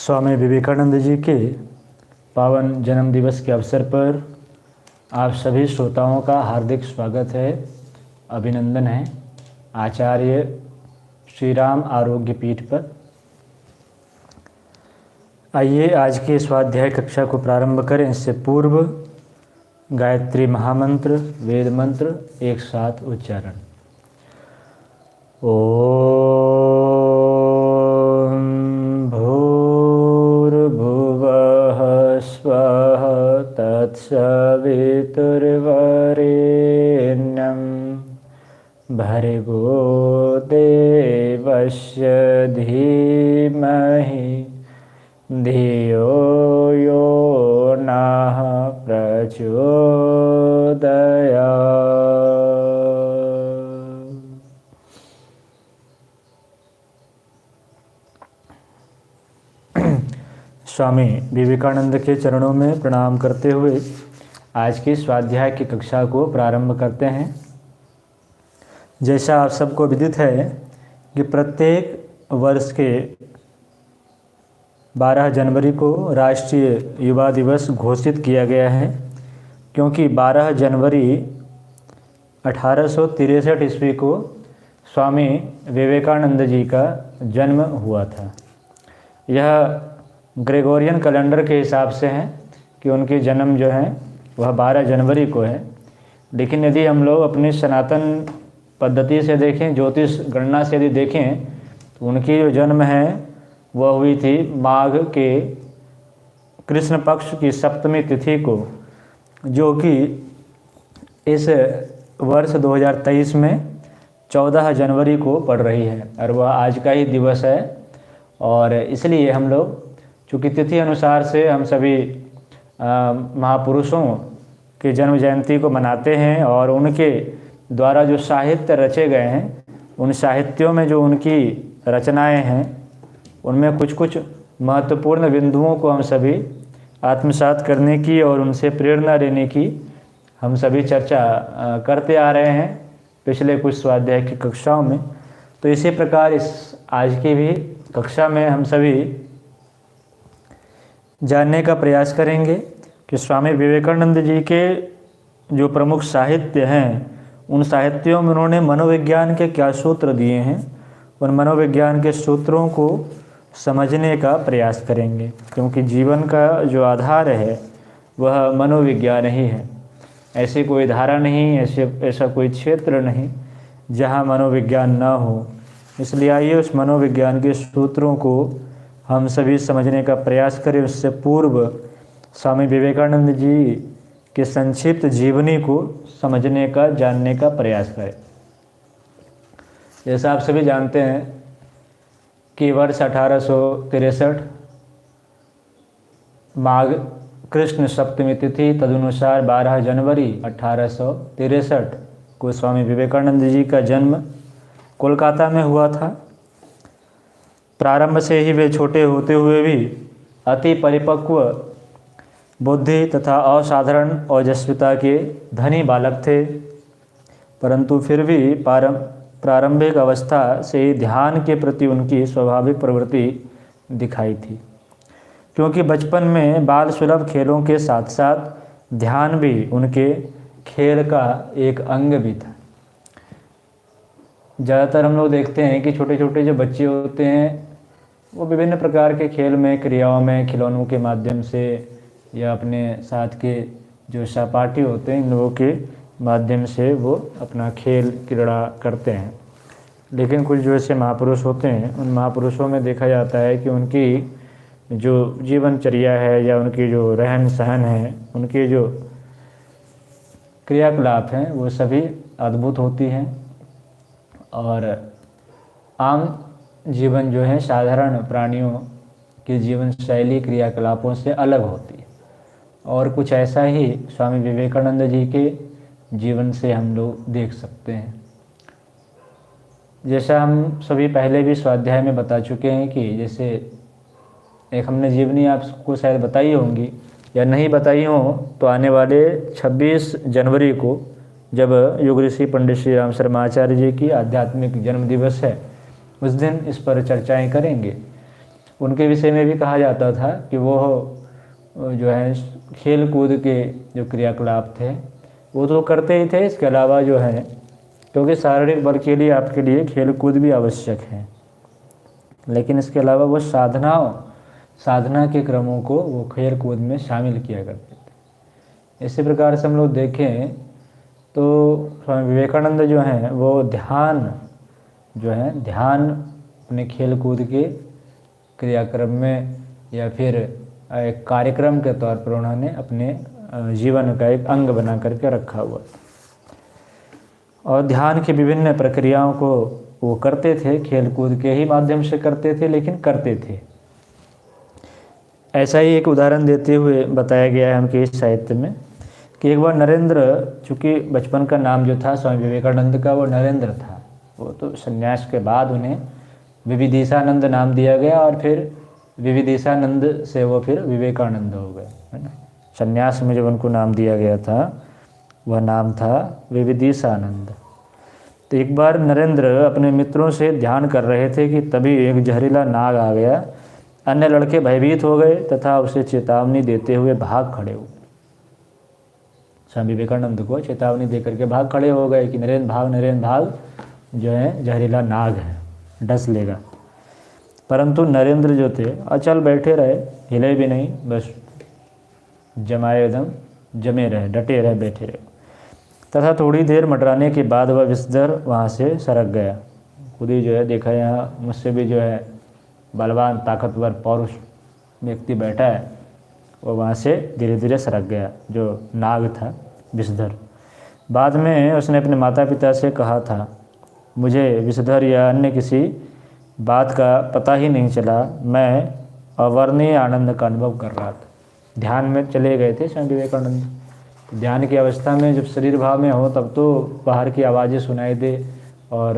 स्वामी विवेकानंद जी के पावन जन्म दिवस के अवसर पर आप सभी श्रोताओं का हार्दिक स्वागत है, अभिनंदन है आचार्य श्री राम आरोग्य पीठ पर। आइए आज के स्वाध्याय कक्षा को प्रारंभ करें। इससे पूर्व गायत्री महामंत्र वेद मंत्र एक साथ उच्चारण। ओम भूर्भुवः स्वः तत्सवितुर्वरेण्यं भर्गो देवस्य धीमहि धियो यो नः प्रचोदयात्। स्वामी विवेकानंद के चरणों में प्रणाम करते हुए आज की स्वाध्याय की कक्षा को प्रारंभ करते हैं। जैसा आप सबको विदित है कि प्रत्येक वर्ष के 12 जनवरी को राष्ट्रीय युवा दिवस घोषित किया गया है, क्योंकि 12 जनवरी 1863 ईस्वी को स्वामी विवेकानंद जी का जन्म हुआ था। यह ग्रेगोरियन कैलेंडर के हिसाब से है कि उनके जन्म जो है वह 12 जनवरी को है, लेकिन यदि हम लोग अपनी सनातन पद्धति से देखें, ज्योतिष गणना से यदि देखें, तो उनकी जो जन्म है वह हुई थी माघ के कृष्ण पक्ष की सप्तमी तिथि को, जो कि इस वर्ष 2023 में 14 जनवरी को पड़ रही है और वह आज का ही दिवस है। और इसलिए हम लोग चूँकि तिथि अनुसार से हम सभी महापुरुषों के जन्म जयंती को मनाते हैं और उनके द्वारा जो साहित्य रचे गए हैं, उन साहित्यों में जो उनकी रचनाएं हैं, उनमें कुछ कुछ महत्वपूर्ण बिंदुओं को हम सभी आत्मसात करने की और उनसे प्रेरणा लेने की हम सभी चर्चा करते आ रहे हैं पिछले कुछ स्वाध्याय की कक्षाओं में। तो इसी प्रकार इस आज की भी कक्षा में हम सभी जानने का प्रयास करेंगे कि स्वामी विवेकानंद जी के जो प्रमुख साहित्य हैं, उन साहित्यों में उन्होंने मनोविज्ञान के क्या सूत्र दिए हैं, उन मनोविज्ञान के सूत्रों को समझने का प्रयास करेंगे, क्योंकि जीवन का जो आधार है वह मनोविज्ञान ही है। ऐसी कोई धारा नहीं, ऐसा कोई क्षेत्र नहीं जहाँ मनोविज्ञान ना हो। इसलिए आइए उस मनोविज्ञान के सूत्रों को हम सभी समझने का प्रयास करें। उससे पूर्व स्वामी विवेकानंद जी के संक्षिप्त जीवनी को समझने का, जानने का प्रयास करें। जैसा आप सभी जानते हैं कि वर्ष 1863 माघ कृष्ण सप्तमी तिथि तदनुसार 12 जनवरी 1863 को स्वामी विवेकानंद जी का जन्म कोलकाता में हुआ था। प्रारंभ से ही वे छोटे होते हुए भी अति परिपक्व बुद्धि तथा असाधारण ओजस्विता के धनी बालक थे, परंतु फिर भी प्रारंभिक अवस्था से ही ध्यान के प्रति उनकी स्वाभाविक प्रवृत्ति दिखाई थी, क्योंकि बचपन में बाल सुलभ खेलों के साथ साथ ध्यान भी उनके खेल का एक अंग भी था। ज़्यादातर हम लोग देखते हैं कि छोटे छोटे जो बच्चे होते हैं वो विभिन्न प्रकार के खेल में, क्रियाओं में, खिलौनों के माध्यम से या अपने साथ के जो सहपाठी होते हैं, इन लोगों के माध्यम से वो अपना खेल क्रीड़ा करते हैं। लेकिन कुछ जो ऐसे महापुरुष होते हैं, उन महापुरुषों में देखा जाता है कि उनकी जो जीवनचर्या है या उनकी जो रहन सहन है, उनके जो क्रियाकलाप हैं, वो सभी अद्भुत होती हैं और आम जीवन जो है साधारण प्राणियों की जीवन शैली क्रियाकलापों से अलग होती है। और कुछ ऐसा ही स्वामी विवेकानंद जी के जीवन से हम लोग देख सकते हैं। जैसा हम सभी पहले भी स्वाध्याय में बता चुके हैं कि जैसे एक हमने जीवनी आपको शायद बताई होंगी या नहीं बताई हो, तो आने वाले 26 जनवरी को जब युग ऋषि पंडित श्री राम शर्मा आचार्य जी की आध्यात्मिक जन्म दिवस है, उस दिन इस पर चर्चाएं करेंगे। उनके विषय में भी कहा जाता था कि वो जो है खेल कूद के जो क्रियाकलाप थे वो तो करते ही थे, इसके अलावा जो है क्योंकि शारीरिक बल के लिए आपके लिए खेल कूद भी आवश्यक है, लेकिन इसके अलावा वो साधना के क्रमों को वो खेल कूद में शामिल किया करते थे। इसी प्रकार से हम लोग देखें तो स्वामी विवेकानंद जो हैं वो ध्यान अपने खेल कूद के क्रियाक्रम में या फिर एक कार्यक्रम के तौर पर उन्होंने अपने जीवन का एक अंग बना करके रखा हुआ और ध्यान की विभिन्न प्रक्रियाओं को वो करते थे, खेल कूद के ही माध्यम से करते थे, लेकिन करते थे। ऐसा ही एक उदाहरण देते हुए बताया गया है उनके इस साहित्य में कि एक बार नरेंद्र, चूँकि बचपन का नाम जो था स्वामी विवेकानंद का वो नरेंद्र था, वो तो संन्यास के बाद उन्हें विविदिशानंद नाम दिया गया और फिर विविदिशानंद से वो फिर विवेकानंद हो गए, है ना। संन्यास में जब उनको नाम दिया गया था वह नाम था विविदिशानंद। तो एक बार नरेंद्र अपने मित्रों से ध्यान कर रहे थे कि तभी एक जहरीला नाग आ गया। अन्य लड़के भयभीत हो गए तथा उसे चेतावनी देते हुए भाग खड़े हुए। स्वामी विवेकानंद को चेतावनी देकर के भाग खड़े हो गए कि नरेंद्र भाग, जो है जहरीला नाग है, डस लेगा। परंतु नरेंद्र जो थे अचल बैठे रहे, हिले भी नहीं, बस जमे रहे, डटे रहे, बैठे रहे। तथा थोड़ी देर मंडराने के बाद वह विषधर वहाँ से सरक गया। खुद ही जो है देखा, यहाँ मुझसे भी जो है बलवान ताकतवर पौरुष व्यक्ति बैठा है, वो वहाँ से धीरे धीरे सरक गया, जो नाग था विषधर। बाद में उसने अपने माता पिता से कहा था, मुझे विषधर या अन्य किसी बात का पता ही नहीं चला, मैं अवर्णनीय आनंद का अनुभव कर रहा था। ध्यान में चले गए थे स्वामी विवेकानंद। ध्यान की अवस्था में जब शरीर भाव में हो तब तो बाहर की आवाज़ें सुनाई दे और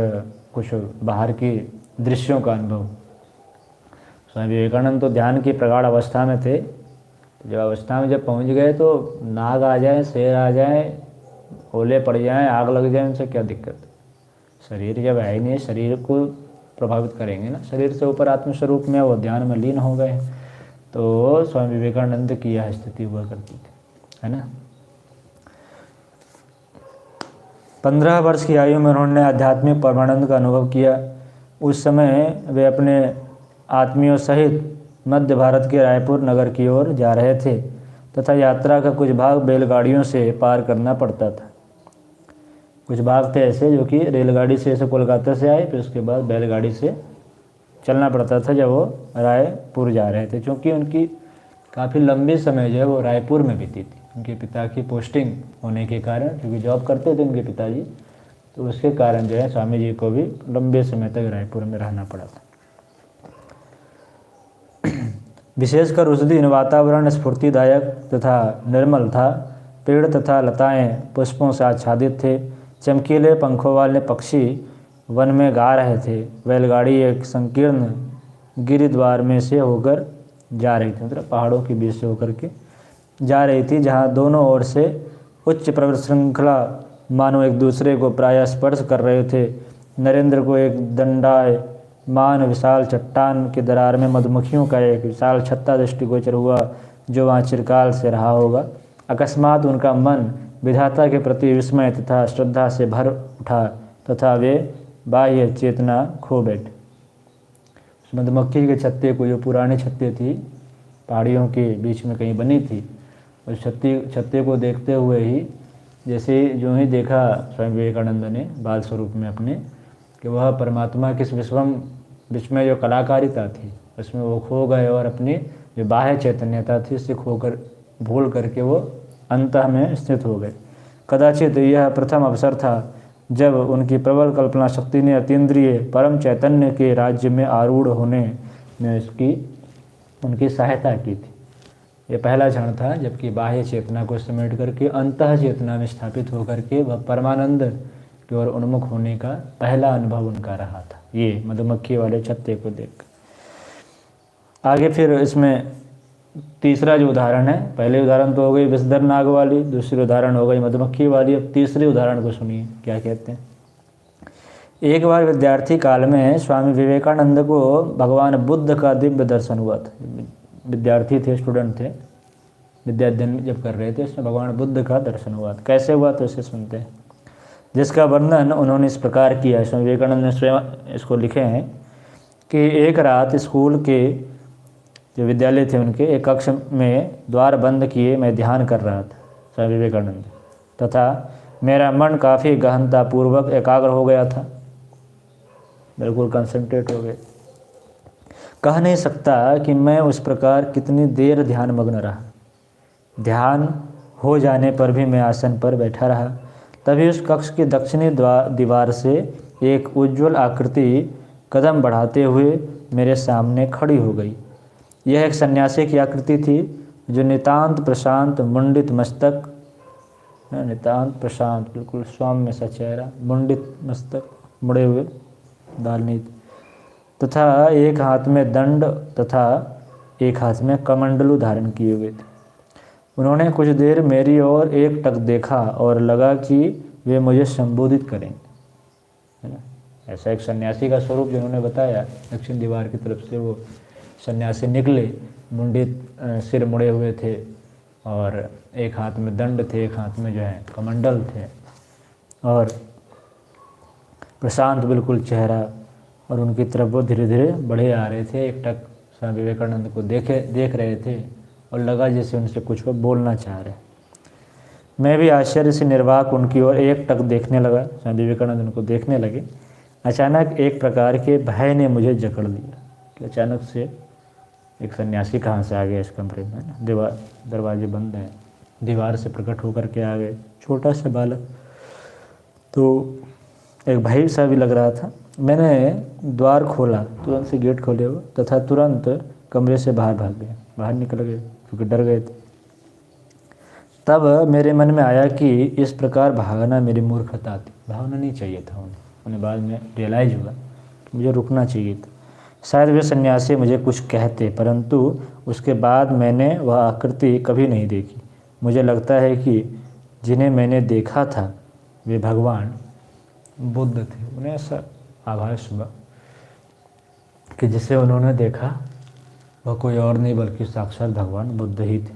कुछ बाहर की दृश्यों का अनुभव। स्वामी विवेकानंद तो ध्यान की प्रगाढ़ अवस्था में थे। जब अवस्था में जब पहुंच गए तो नाग आ जाए, शेर आ जाए, ओले पड़ जाएं, आग लग जाए, उनसे क्या दिक्कत। शरीर जब है ही नहीं, शरीर को प्रभावित करेंगे ना। शरीर से ऊपर आत्मस्वरूप में वो ध्यान में लीन हो गए। तो स्वामी विवेकानंद की यह स्थिति हुआ करती थी, है ना। 15 वर्ष की आयु में उन्होंने आध्यात्मिक परमानंद का अनुभव किया। उस समय वे अपने आत्मियों सहित मध्य भारत के रायपुर नगर की ओर जा रहे थे तथा यात्रा का कुछ भाग बैलगाड़ियों से पार करना पड़ता था। कुछ भाग थे ऐसे जो कि रेलगाड़ी से ऐसे कोलकाता से आए, फिर उसके बाद बैलगाड़ी से चलना पड़ता था जब वो रायपुर जा रहे थे, क्योंकि उनकी काफ़ी लंबी समय जो है वो रायपुर में बीती थी। उनके पिता की पोस्टिंग होने के कारण, क्योंकि जॉब करते थे उनके पिताजी, तो उसके कारण जो है स्वामी जी को भी लंबे समय तक रायपुर में रहना पड़ा था। विशेषकर उस दिन वातावरण स्फूर्तिदायक तथा निर्मल था। पेड़ तथा लताएं पुष्पों से आच्छादित थे। चमकीले पंखों वाले पक्षी वन में गा रहे थे। बैलगाड़ी एक संकीर्ण गिरिद्वार में से होकर जा रही थी, मतलब पहाड़ों के बीच से होकर के जा रही थी, जहाँ दोनों ओर से उच्च पर्वत श्रृंखला मानो एक दूसरे को प्रायः स्पर्श कर रहे थे। नरेंद्र को एक दंडायमान विशाल चट्टान के दरार में मधुमक्खियों का एक विशाल छत्ता दृष्टिगोचर हुआ, जो वहाँ चिरकाल से रहा होगा। अकस्मात उनका मन विधाता के प्रति विस्मय तथा श्रद्धा से भर उठा तथा वे बाह्य चेतना खो बैठे। मधुमक्खी के छत्ते को, जो पुरानी छत्ते थी पहाड़ियों के बीच में कहीं बनी थी, उस छत्ते को देखते हुए ही, जैसे जो ही देखा स्वामी विवेकानंद ने बाल स्वरूप में अपने, कि वह परमात्मा किस विस्मय जो कलाकारिता थी उसमें वो खो गए और अपनी जो बाह्य चैतन्यता थी उससे खोकर भूल करके वो अंतः में स्थित हो गए। कदाचित यह प्रथम अवसर था जब उनकी प्रबल कल्पना शक्ति ने अतीन्द्रिय परम चैतन्य के राज्य में आरूढ़ होने में उनकी सहायता की थी। ये पहला क्षण था जबकि बाह्य चेतना को समेट करके अंतः चेतना में स्थापित होकर के वह परमानंद की ओर उन्मुख होने का पहला अनुभव उनका रहा था, ये मधुमक्खी वाले छत्ते को देख। आगे फिर इसमें तीसरा जो उदाहरण है, पहले उदाहरण तो हो गई विषधर नाग वाली, दूसरी उदाहरण हो गई मधुमक्खी वाली। अब तीसरे उदाहरण को सुनिए क्या कहते हैं। एक बार विद्यार्थी काल में स्वामी विवेकानंद को भगवान बुद्ध का दिव्य दर्शन हुआ था। विद्यार्थी थे, स्टूडेंट थे, विद्या अध्ययन जब कर रहे थे, उसमें भगवान बुद्ध का दर्शन हुआ था। कैसे हुआ तो इसे सुनते हैं, जिसका वर्णन उन्होंने इस प्रकार किया। स्वामी विवेकानंद ने स्वयं इसको लिखे हैं कि एक रात स्कूल के जो विद्यालय थे उनके एक कक्ष में द्वार बंद किए मैं ध्यान कर रहा था, स्वामी विवेकानंद, तथा मेरा मन काफ़ी गहनतापूर्वक एकाग्र हो गया था, बिल्कुल कंसंट्रेट हो गए। कह नहीं सकता कि मैं उस प्रकार कितनी देर ध्यान मग्न रहा। ध्यान हो जाने पर भी मैं आसन पर बैठा रहा। तभी उस कक्ष की दक्षिणी दीवार से एक उज्ज्वल आकृति कदम बढ़ाते हुए मेरे सामने खड़ी हो गई। यह एक सन्यासी की आकृति थी, जो नितांत प्रशांत मुंडित मस्तक, नितांत प्रशांत बिल्कुल सौम्य सा चेहरा, मुंडित मस्तक, मुड़े हुए बाल नीत, तथा एक हाथ में दंड तथा एक हाथ में कमंडलू धारण किए हुए थे। उन्होंने कुछ देर मेरी ओर एकटक देखा और लगा कि वे मुझे संबोधित करेंगे, है ना। ऐसा एक सन्यासी का स्वरूप जिन्होंने बताया, दक्षिण दीवार की तरफ से वो सन्यासी निकले, मुंडित सिर मुड़े हुए थे और एक हाथ में दंड थे, एक हाथ में जो है कमंडल थे, और प्रशांत बिल्कुल चेहरा, और उनकी तरफ वो धीरे धीरे बढ़े आ रहे थे। एकटक स्वामी विवेकानंद को देख रहे थे और लगा जैसे उनसे कुछ वो बोलना चाह रहे। मैं भी आश्चर्य से निर्वाक उनकी ओर एकटक देखने लगा। स्वामी विवेकानंद उनको देखने लगे। अचानक एक प्रकार के भय ने मुझे जकड़ लिया कि अचानक से एक सन्यासी कहाँ से आ गया इस कमरे में, ना दरवाजे बंद हैं, दीवार से प्रकट होकर के आ गए, छोटा सा बालक। तो एक भय सा भी लग रहा था। मैंने द्वार खोला, तुरंत से गेट खोले हो, तथा तुरंत कमरे से बाहर भाग गए, बाहर निकल गए, क्योंकि डर गए थे। तब मेरे मन में आया कि इस प्रकार भागना मेरी मूर्खता थी, भागना नहीं चाहिए था उन्हें बाद में रियलाइज हुआ कि मुझे रुकना चाहिए था। शायद वे सन्यासी मुझे कुछ कहते, परंतु उसके बाद मैंने वह आकृति कभी नहीं देखी। मुझे लगता है कि जिन्हें मैंने देखा था वे भगवान बुद्ध थे। उन्हें ऐसा आभास हुआ कि जिसे उन्होंने देखा वह कोई और नहीं बल्कि साक्षात भगवान बुद्ध ही थे।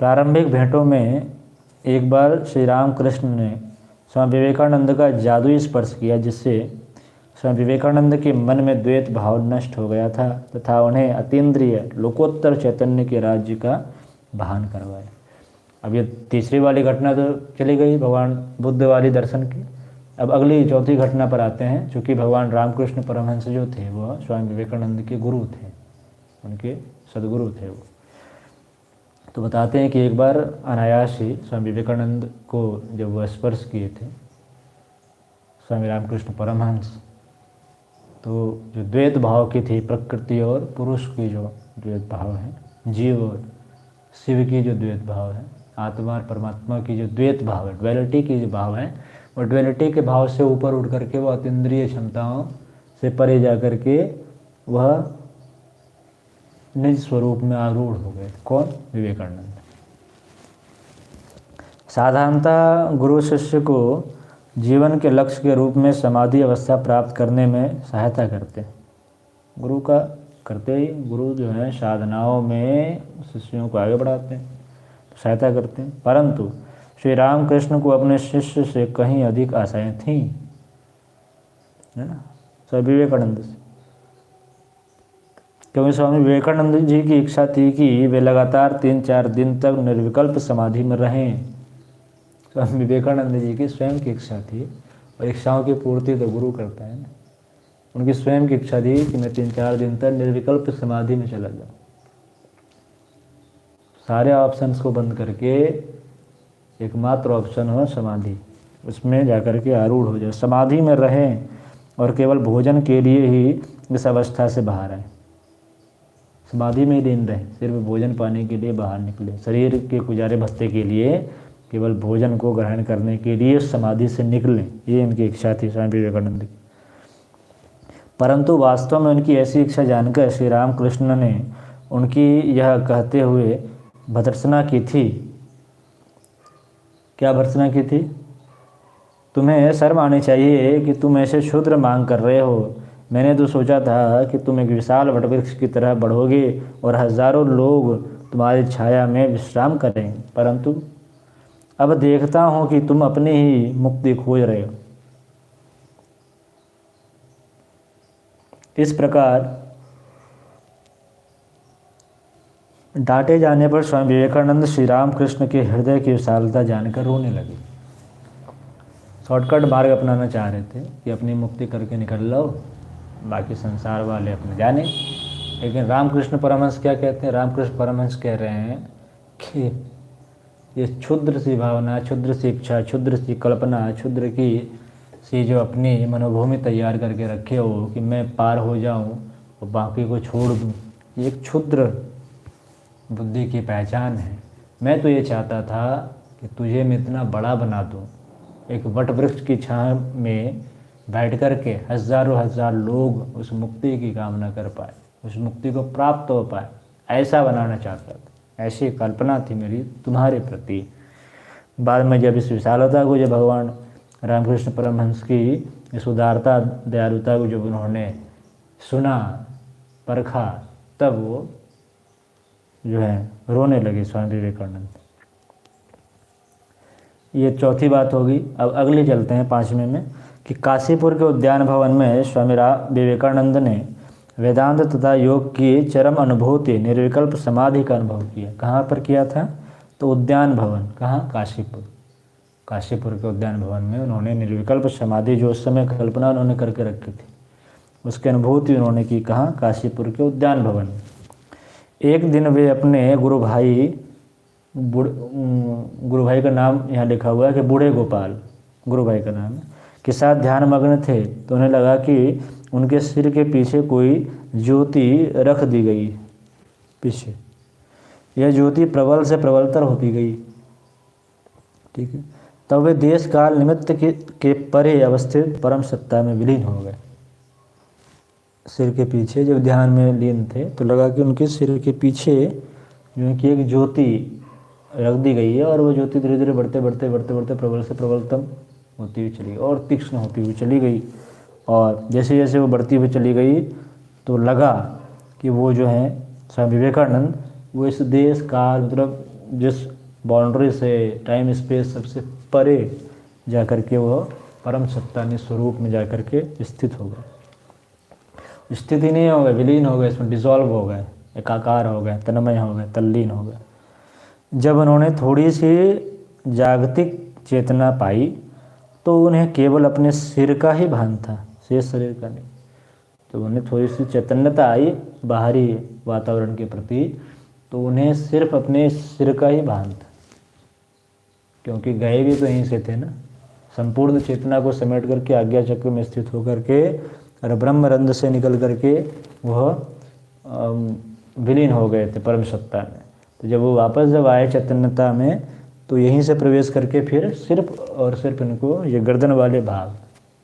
प्रारंभिक भेंटों में एक बार श्री रामकृष्ण ने स्वामी विवेकानंद का जादुई स्पर्श किया, जिससे स्वामी विवेकानंद के मन में द्वैत भाव नष्ट हो गया था तथा उन्हें अतीन्द्रिय लोकोत्तर चैतन्य के राज्य का भान करवाया। अब ये तीसरी वाली घटना तो चली गई भगवान बुद्ध वाली दर्शन की। अब अगली चौथी घटना पर आते हैं। चूँकि भगवान रामकृष्ण परमहंस जो थे वह स्वामी विवेकानंद के गुरु थे, उनके सदगुरु थे वो। तो बताते हैं कि एक बार अनायास ही स्वामी विवेकानंद को जब वह स्पर्श किए थे स्वामी रामकृष्ण परमहंस, तो जो द्वैत भाव की थी, प्रकृति और पुरुष की जो द्वैत भाव है, जीव और शिव की जो द्वैत भाव है, आत्मा और परमात्मा की जो द्वैत भाव है, ड्वेलिटी की जो भाव है, और ड्वेलिटी के भाव से ऊपर उठ करके वह अतीन्द्रिय क्षमताओं से परे जा करके वह निज स्वरूप में आरूढ़ हो गए। कौन? विवेकानंद। साधारणतः गुरु शिष्य को जीवन के लक्ष्य के रूप में समाधि अवस्था प्राप्त करने में सहायता करते हैं। गुरु का करते ही गुरु जो है साधनाओं में शिष्यों को आगे बढ़ाते हैं, सहायता करते हैं। परंतु श्री रामकृष्ण को अपने शिष्य से कहीं अधिक आशाएं थीं, है ना, स्वामी विवेकानंद से। क्योंकि स्वामी विवेकानंद जी की इच्छा थी कि वे लगातार 3-4 दिन तक निर्विकल्प समाधि में रहें। स्वामी विवेकानंद जी की स्वयं की इच्छा थी, और इच्छाओं की पूर्ति तो गुरु करता है ना। उनकी स्वयं की इच्छा थी कि मैं 3-4 दिन तक निर्विकल्प समाधि में चला जाऊँ, सारे ऑप्शंस को बंद करके एकमात्र ऑप्शन हो समाधि, उसमें जाकर के आरूढ़ हो जाए, समाधि में रहें और केवल भोजन के लिए ही इस अवस्था से बाहर आए, समाधि में ही लीन रहें, सिर्फ भोजन पाने के लिए बाहर निकले, शरीर के गुजारे भत्ते के लिए केवल भोजन को ग्रहण करने के लिए समाधि से निकलें, ये इनकी इच्छा थी स्वामी विवेकानंद की। परंतु वास्तव में उनकी ऐसी इच्छा जानकर श्री रामकृष्ण ने उनकी यह कहते हुए भर्त्सना की थी। क्या भर्त्सना की थी? तुम्हें शर्म आनी चाहिए कि तुम ऐसे क्षुद्र मांग कर रहे हो। मैंने तो सोचा था कि तुम एक विशाल वटवृक्ष की तरह बढ़ोगे और हजारों लोग तुम्हारी छाया में विश्राम करेंगे, परंतु अब देखता हूँ कि तुम अपनी ही मुक्ति खोज रहे हो। इस प्रकार डांटे जाने पर स्वामी विवेकानंद श्री राम कृष्ण के हृदय की विशालता जानकर रोने लगे। शॉर्टकट मार्ग अपनाना चाह रहे थे कि अपनी मुक्ति करके निकल लो, बाकी संसार वाले अपने जाने। लेकिन रामकृष्ण परमहंस क्या कहते हैं? रामकृष्ण परमहंस कह रहे हैं कि ये क्षुद्र सी भावना, क्षुद्र सी इच्छा, क्षुद्र सी कल्पना, क्षुद्र की सी जो अपनी मनोभूमि तैयार करके रखे हो कि मैं पार हो जाऊं और बाकी को छोड़ दूं, ये एक क्षुद्र बुद्धि की पहचान है। मैं तो ये चाहता था कि तुझे मैं इतना बड़ा बना दूं, एक वट वृक्ष की छांव में बैठ कर के हजारों हजार लोग उस मुक्ति की कामना कर पाए, उस मुक्ति को प्राप्त हो पाए, ऐसा बनाना चाहता था। ऐसी कल्पना थी मेरी तुम्हारे प्रति। बाद में जब इस विशालता को, जब भगवान रामकृष्ण परमहंस की इस उदारता दयालुता को जब उन्होंने सुना, परखा, तब वो जो है रोने लगे स्वामी विवेकानंद। ये चौथी बात होगी। अब अगली चलते हैं पाँचवें में कि काशीपुर के उद्यान भवन में स्वामी विवेकानंद ने वेदांत तथा योग की चरम अनुभूति, निर्विकल्प समाधि का अनुभव किया। कहाँ पर किया था? तो उद्यान भवन। कहाँ? काशीपुर। काशीपुर के उद्यान भवन में उन्होंने निर्विकल्प समाधि, जो उस समय कल्पना उन्होंने करके रखी थी, उसकी अनुभूति उन्होंने की। कहाँ? काशीपुर के उद्यान भवन में। एक दिन वे अपने गुरु भाई का नाम यहाँ लिखा हुआ है कि बूढ़े गोपाल, गुरु भाई का नाम है, के साथ ध्यान मग्न थे, तो उन्हें लगा कि उनके सिर के पीछे कोई ज्योति रख दी गई पीछे। यह ज्योति प्रबल से प्रबलतर होती गई। ठीक है। तब वे देश काल निमित्त के परे अवस्थित परम सत्ता में विलीन हो गए। सिर के पीछे जब ध्यान में लीन थे तो लगा कि उनके सिर के पीछे जो है कि एक ज्योति रख दी गई है, और वो ज्योति धीरे धीरे बढ़ते बढ़ते बढ़ते बढ़ते प्रबल से प्रबलतम होती हुई चली गई और तीक्ष्ण होती हुई चली गई। और जैसे जैसे वो बढ़ती हुई चली गई तो लगा कि वो जो है स्वामी विवेकानंद, वो इस देश काल, मतलब जिस बाउंड्री से, टाइम स्पेस सबसे परे जा कर के वो परम सत्ता ने स्वरूप में जा कर के स्थित हो गए। स्थिति नहीं हो गए, विलीन हो गए, इसमें डिसॉल्व हो गए, एकाकार हो गए, तन्मय हो गए, तल्लीन हो गए। जब उन्होंने थोड़ी सी जागतिक चेतना पाई तो उन्हें केवल अपने सिर का ही भान था, शेष शरीर का नहीं। तो उन्हें थोड़ी सी चैतन्यता आई बाहरी वातावरण के प्रति, तो उन्हें सिर्फ अपने सिर का ही भान था, क्योंकि गए भी तो यहीं से थे ना। संपूर्ण चेतना को समेट करके आज्ञा चक्र में स्थित होकर के और ब्रह्म रंध्र से निकल करके वह विलीन हो गए थे परम सत्ता में। तो जब वो वापस जब आए चैतन्यता में, तो यहीं से प्रवेश करके फिर सिर्फ और सिर्फ इनको ये गर्दन वाले भाग,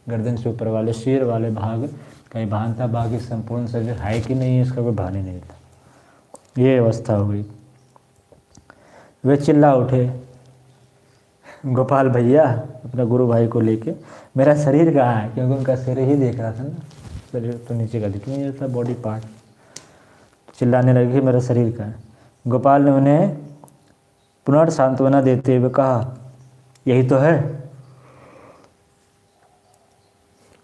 गर्दन से ऊपर वाले सिर वाले भाग का ही भान था, बाकी संपूर्ण शरीर है कि नहीं इसका कोई भान ही नहीं था। ये अवस्था हो गई। वे चिल्ला उठे, गोपाल भैया अपना गुरु भाई को लेके, मेरा शरीर कहाँ है? क्योंकि उनका सिर ही देख रहा था ना, शरीर तो नीचे का दिख नहीं रहा था, बॉडी पार्ट। चिल्लाने लगे कि मेरा शरीर कहाँ है। गोपाल ने उन्हें पुनः सांत्वना देते हुए कहा, यही तो है।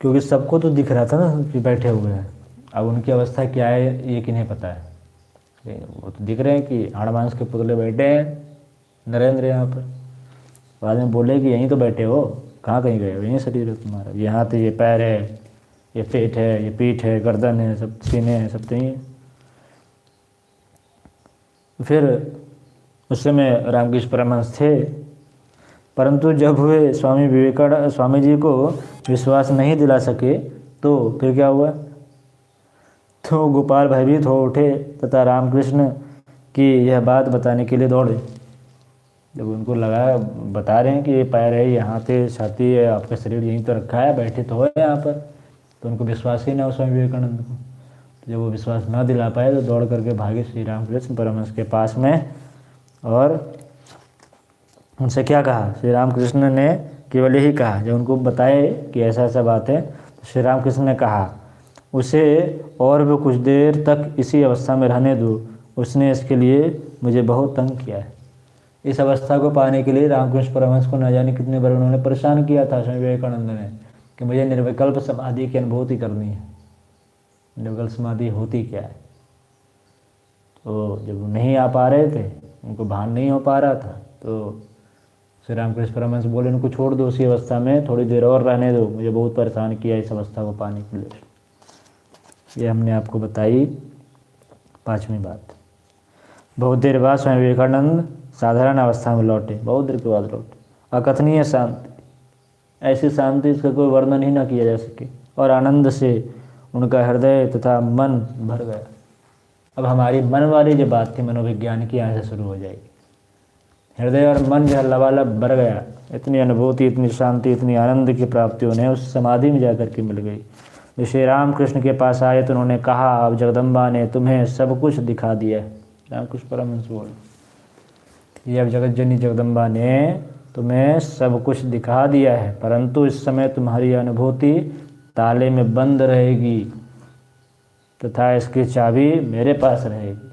क्योंकि सबको तो दिख रहा था ना कि बैठे हुए हैं, अब उनकी अवस्था क्या है ये किन्हें पता है। वो तो दिख रहे हैं कि हाड़ मांस के पुतले बैठे हैं, नरेंद्र यहाँ पर। बाद में बोले कि यहीं तो बैठे हो, कहाँ कहीं गए हो? यहीं शरीर है तुम्हारा, यहाँ तो ये पैर है, ये पेट है, ये पीठ है, गर्दन है, सब सीने हैं, सब तो ही है। फिर उस समय रामकृष्ण परमहंस थे, परंतु जब वे स्वामी जी को विश्वास नहीं दिला सके तो फिर क्या हुआ? तो गोपाल भयभीत हो उठे तथा रामकृष्ण की यह बात बताने के लिए दौड़े। जब उनको लगा, बता रहे हैं कि ये पैर है, यहाँ पे छाती है, आपका शरीर यहीं तो रखा है, बैठे तो हो यहाँ पर, तो उनको विश्वास ही ना हो स्वामी विवेकानंद को। तो जब वो विश्वास ना दिला पाए तो दौड़ करके भागे श्री रामकृष्ण परमहंस के पास में, और उनसे क्या कहा? श्री रामकृष्ण ने केवल यही कहा। जब उनको बताए कि ऐसा ऐसा बात है तो श्री रामकृष्ण ने कहा उसे और भी कुछ देर तक इसी अवस्था में रहने दो, उसने इसके लिए मुझे बहुत तंग किया है। इस अवस्था को पाने के लिए रामकृष्ण परमहंस को न जाने कितने बार उन्होंने परेशान किया था स्वामी विवेकानंद ने कि मुझे निर्विकल्प समाधि की अनुभूति करनी है। निर्विकल्प समाधि होती क्या है? तो जब वो नहीं आ पा रहे थे, उनको भान नहीं हो पा रहा था, तो श्री रामकृष्ण परमहंस बोले उनको छोड़ दो उसी अवस्था में, थोड़ी देर और रहने दो, मुझे बहुत परेशान किया इस अवस्था को पाने के लिए। ये हमने आपको बताई 5वीं बात। बहुत देर बाद स्वामी विवेकानंद साधारण अवस्था में लौटे, बहुत देर के बाद लौटे। अकथनीय शांति, ऐसी शांति इसका कोई वर्णन ही ना किया जा सके, और आनंद से उनका हृदय तथा मन भर गया। अब हमारी मन वाली जो बात थी मनोविज्ञान की, यहाँ से शुरू हो जाएगी। हृदय और मन जो लबालब भर गया, इतनी अनुभूति, इतनी शांति, इतनी आनंद की प्राप्ति उन्हें उस समाधि में जाकर के मिल गई। जो श्री रामकृष्ण के पास आए तो उन्होंने कहा अब जगदम्बा ने तुम्हें सब कुछ दिखा दिया है। रामकृष्ण परमहंस बोले ये अब जगत जननी जगदम्बा ने तुम्हें सब कुछ दिखा दिया है, परंतु इस समय तुम्हारी अनुभूति ताले में बंद रहेगी तथा इसकी चाबी मेरे पास रहेगी।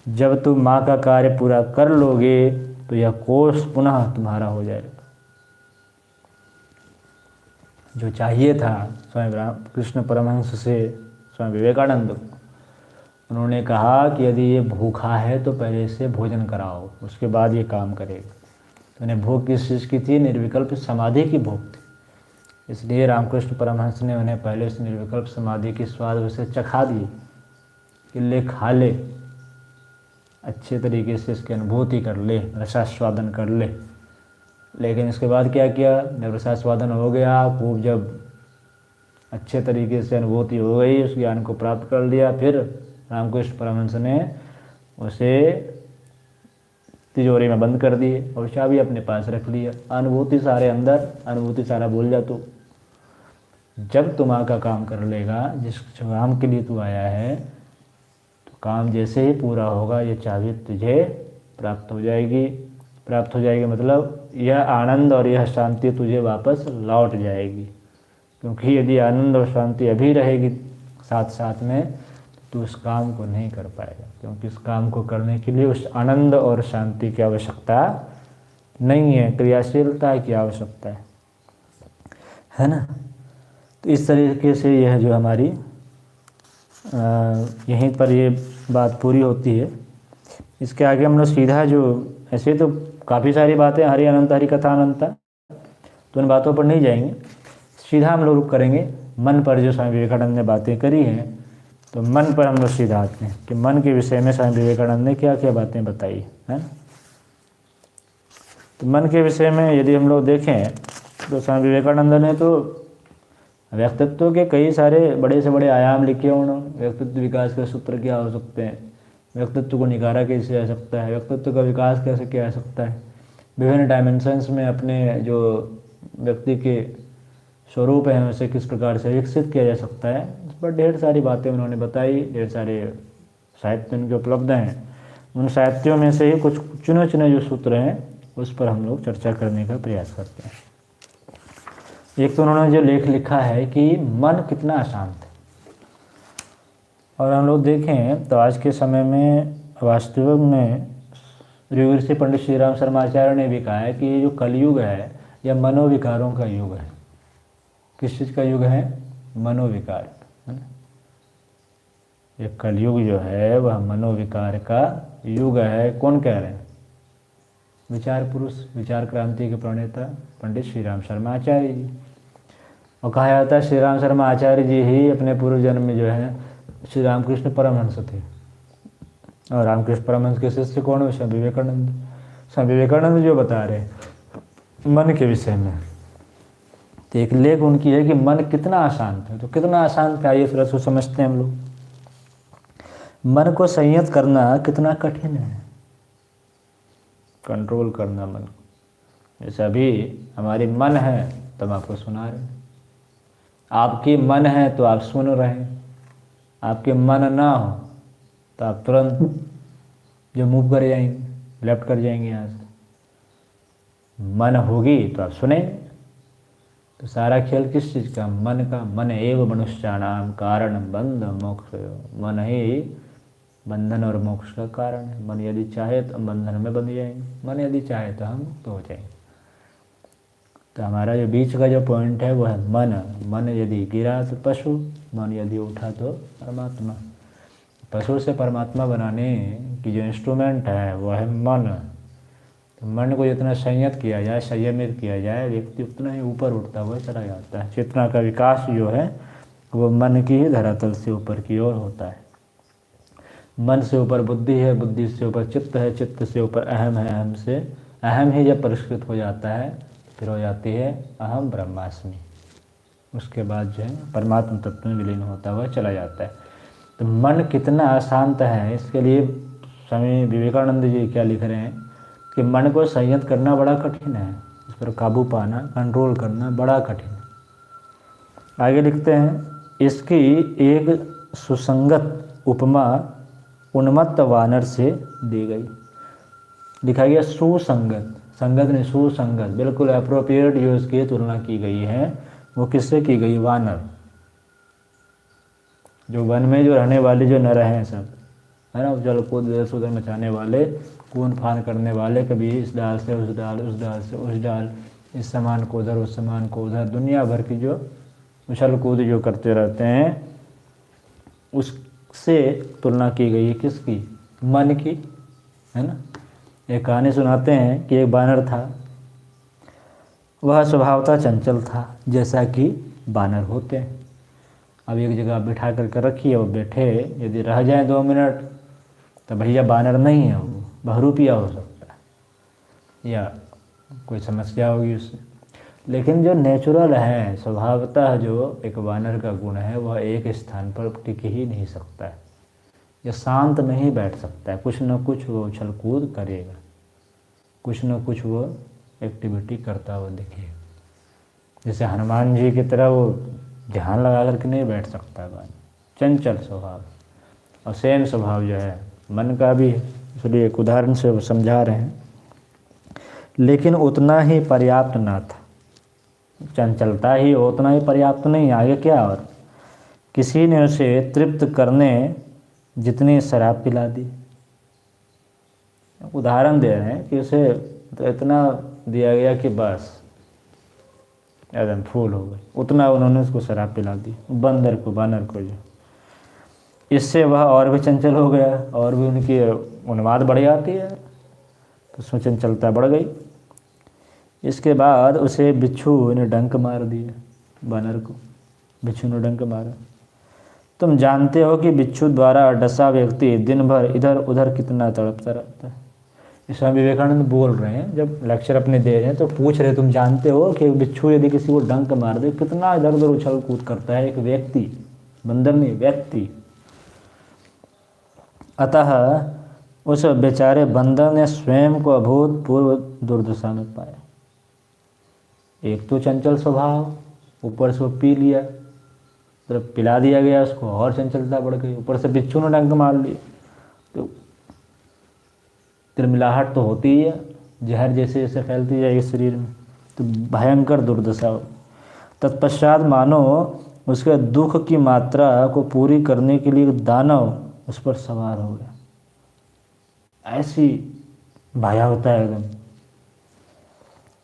जब तुम माँ का कार्य पूरा कर लोगे तो यह कोष पुनः तुम्हारा हो जाएगा। जो चाहिए था स्वामी रामकृष्ण परमहंस से स्वामी विवेकानंद को, उन्होंने कहा कि यदि ये भूखा है तो पहले इसे भोजन कराओ, उसके बाद ये काम करेगा। तो उन्हें भूख किस चीज़ की थी? निर्विकल्प समाधि की भूख थी। इसलिए रामकृष्ण परमहंस ने उन्हें पहले उस निर्विकल्प समाधि की स्वाद उसे चखा दी कि ले खा ले, अच्छे तरीके से इसकी अनुभूति कर ले, रसास्वादन कर ले। लेकिन इसके बाद क्या किया? जब रसास्वादन हो गया, खूब जब अच्छे तरीके से अनुभूति हो गई, उस ज्ञान को प्राप्त कर लिया, फिर रामकृष्ण परमहंस ने उसे तिजोरी में बंद कर दिए और चाबी अपने पास रख लिया। अनुभूति सारे अंदर, अनुभूति सारा भूल जा तू। जब तुम का काम कर लेगा, जिस काम के लिए तू आया है, तो काम जैसे ही पूरा होगा ये चाबी तुझे प्राप्त हो जाएगी। प्राप्त हो जाएगी मतलब यह आनंद और यह शांति तुझे वापस लौट जाएगी। क्योंकि यदि आनंद और शांति अभी रहेगी साथ साथ में, तो उस काम को नहीं कर पाएगा। क्योंकि इस काम को करने के लिए उस आनंद और शांति की आवश्यकता नहीं है, क्रियाशीलता की आवश्यकता है ना। तो इस तरीके से यह जो हमारी यहीं पर ये बात पूरी होती है। इसके आगे हम लोग सीधा जो, ऐसे तो काफ़ी सारी बातें हरि अनंत हरि कथा अनंता, तो उन बातों पर नहीं जाएंगे। सीधा हम लोग रुक करेंगे मन पर, जो स्वामी विवेकानंद ने बातें करी हैं। तो मन पर हम लोग सीधा आते हैं कि मन के विषय में स्वामी विवेकानंद ने क्या क्या बातें बताई है। तो मन के विषय में यदि हम लोग देखें तो स्वामी विवेकानंद ने तो व्यक्तित्व के कई सारे बड़े से बड़े आयाम लिखे उन्होंने। व्यक्तित्व विकास के सूत्र क्या हो सकते हैं, व्यक्तित्व को निखारा कैसे आ सकता है, व्यक्तित्व का विकास कैसे किया जा सकता है, विभिन्न डायमेंशंस में अपने जो व्यक्ति के स्वरूप हैं उसे किस प्रकार से विकसित किया जा सकता है। इस पर ढेर सारी बातें उन्होंने बताई, ढेर सारे साहित्य उनके उपलब्ध हैं। उन साहित्यों में से ही कुछ चुने चुने जो सूत्र हैं उस पर हम लोग चर्चा करने का प्रयास करते हैं। एक तो उन्होंने जो लेख लिखा है कि मन कितना अशांत है, और हम लोग देखें तो आज के समय में वास्तविक में ऋषि पंडित श्री राम शर्माचार्य ने भी कहा है कि ये जो कलयुग है यह मनोविकारों का युग है। किस चीज़ का युग है? मनोविकार, है ना। ये कलयुग जो है वह मनोविकार का युग है। कौन कह रहे हैं? विचार पुरुष, विचार क्रांति के प्रणेता पंडित श्री राम शर्मा आचार्य जी। और कहा जाता है श्री राम शर्मा आचार्य जी ही अपने पूर्व जन्म में जो है श्री रामकृष्ण परमहंस थे। और रामकृष्ण परमहंस के शिष्य कौन है? स्वामी विवेकानंद। स्वामी विवेकानंद जो बता रहे हैं मन के विषय में, तो एक लेख उनकी है कि मन कितना अशांत है। तो कितना अशांत है, आइए फिर उसको समझते हैं हम लोग। मन को संयत करना कितना कठिन है, कंट्रोल करना मन को। जैसे अभी हमारी मन है तब आपको सुना रहे हैं, आपकी मन है तो आप सुन रहे हैं। आपके मन ना हो तो आप तुरंत जो मूव कर जाएंगे, लेफ्ट कर जाएंगे यहाँ से। मन होगी तो आप सुने। तो सारा खेल किस चीज़ का? मन का। मन एव मनुष्याणाम कारण बंध मोक्ष। मन ही बंधन और मोक्ष का कारण है। मन यदि चाहे तो हम बंधन में बंध जाएंगे, मन यदि चाहे तो हम मुक्त हो जाएंगे। तो हमारा जो बीच का जो पॉइंट है वो है मन। मन यदि गिरा तो पशु, मन यदि उठा तो परमात्मा। पशु से परमात्मा बनाने की जो इंस्ट्रूमेंट है वो है मन। तो मन को जितना संयत किया जाए, संयमित किया जाए, व्यक्ति उतना ही ऊपर उठता हुआ चला जाता है। चेतना का विकास जो है वो मन की ही धरातल से ऊपर की ओर होता है। मन से ऊपर बुद्धि है, बुद्धि से ऊपर चित्त है, चित्त से ऊपर अहम है, अहम से अहम ही जब परिष्कृत हो जाता है फिर हो जाती है अहम ब्रह्मास्मि। उसके बाद जो है परमात्मा तत्व में विलीन होता हुआ चला जाता है। तो मन कितना अशांत है, इसके लिए स्वामी विवेकानंद जी क्या लिख रहे हैं कि मन को संयत करना बड़ा कठिन है, इस पर काबू पाना, कंट्रोल करना बड़ा कठिन है। आगे लिखते हैं, इसकी एक सुसंगत उपमा उन्मत्त वानर से दी गई। लिखा गया सुसंगत, संगत नहीं सुसंगत, बिल्कुल अप्रोप्रिएट जो इसकी तुलना की गई है वो किससे की गई? वानर। जो वन में जो रहने वाले जो नर हैं सब, है ना, उछल कूद उधर मचाने वाले, कूद फान करने वाले, कभी इस डाल से उस डाल, उस डाल से उस डाल, इस सामान को उधर उस सामान को उधर, दुनिया भर की जो उछल कूद जो करते रहते हैं, उससे तुलना की गई है किसकी? मन की, है ना। एक कहानी सुनाते हैं कि एक बानर था, वह स्वभावतः चंचल था जैसा कि बानर होते हैं। अब एक जगह बिठा करके रखिए, वो बैठे, यदि रह जाए 2 मिनट तो भैया बानर नहीं है, वो बहरूपिया हो सकता है या कोई समस्या होगी उससे। लेकिन जो नेचुरल है, स्वभावतः जो एक बानर का गुण है, वह एक स्थान पर टिक ही नहीं सकता है, या शांत नहीं बैठ सकता है, कुछ न कुछ वो उछल कूद करेगा, कुछ न कुछ वो एक्टिविटी करता हुआ दिखेगा। जैसे हनुमान जी की तरह वो ध्यान लगा करके नहीं बैठ सकता है बानर, चंचल स्वभाव। और सेम स्वभाव जो है मन का भी है, इसलिए एक उदाहरण से वो समझा रहे हैं। लेकिन उतना ही पर्याप्त ना था, चंचलता ही उतना ही पर्याप्त नहीं, आगे क्या? और किसी ने उसे तृप्त करने जितनी शराब पिला दी। उदाहरण दे रहे हैं कि उसे तो इतना दिया गया कि बस एकदम फूल हो गई, उतना उन्होंने उसको शराब पिला दी, बंदर को, बानर को जो। इससे वह और भी चंचल हो गया, और भी उनकी उन्माद बढ़ जाती है, तो उसमें चंचलता बढ़ गई। इसके बाद उसे बिच्छू ने डंक मार दिया, बानर को बिच्छू ने डंक मारा। तुम जानते हो कि बिच्छू द्वारा डसा व्यक्ति दिन भर इधर उधर कितना तड़पता रहता है। स्वामी विवेकानंद बोल रहे हैं, जब लेक्चर अपने दे रहे हैं तो पूछ रहे, तुम जानते हो कि बिच्छू यदि किसी को डंक मार दे कितना इधर उधर उछल कूद करता है एक व्यक्ति, बंदर नहीं, व्यक्ति। अतः उस बेचारे बंदर ने स्वयं को अभूतपूर्व दुर्दशा में पाया। एक तो चंचल स्वभाव, ऊपर से वो पी लिया, तो पिला दिया गया उसको, और चंचलता बढ़ गई, ऊपर से बिच्छू ने डंक मार लिया, तो तिरमिलाहट तो होती ही है, जहर जैसे जैसे फैलती जाएगी शरीर में, तो भयंकर दुर्दशा हो। तत्पश्चात मानो उसके दुख की मात्रा को पूरी करने के लिए दानव उस पर सवार हो गया। ऐसी भयावता है एकदम।